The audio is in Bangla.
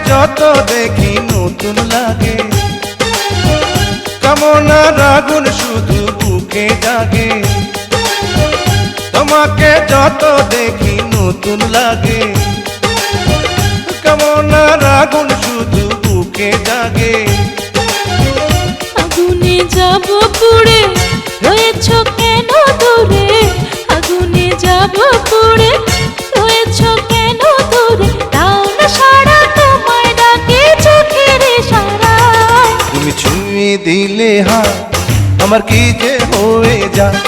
যত দেখি নতুন লাগে, কামনার আগুন শুধু বুকে জাগে। তোমাকে যত দেখি নতুন লাগে, কামনার আগুন শুধু বুকে জাগে। আগুনে যাব পুড়ে, রয়েছ কেন দূরে? আগুনে যাব পুড়ে, রয়েছ কেন দূরে? দাও না সাড়া, তোমায় ডাকে চোখের ইশারায়। তুমি ছুঁয়ে দিলে হাত, আমার কি যে হয়ে যায়।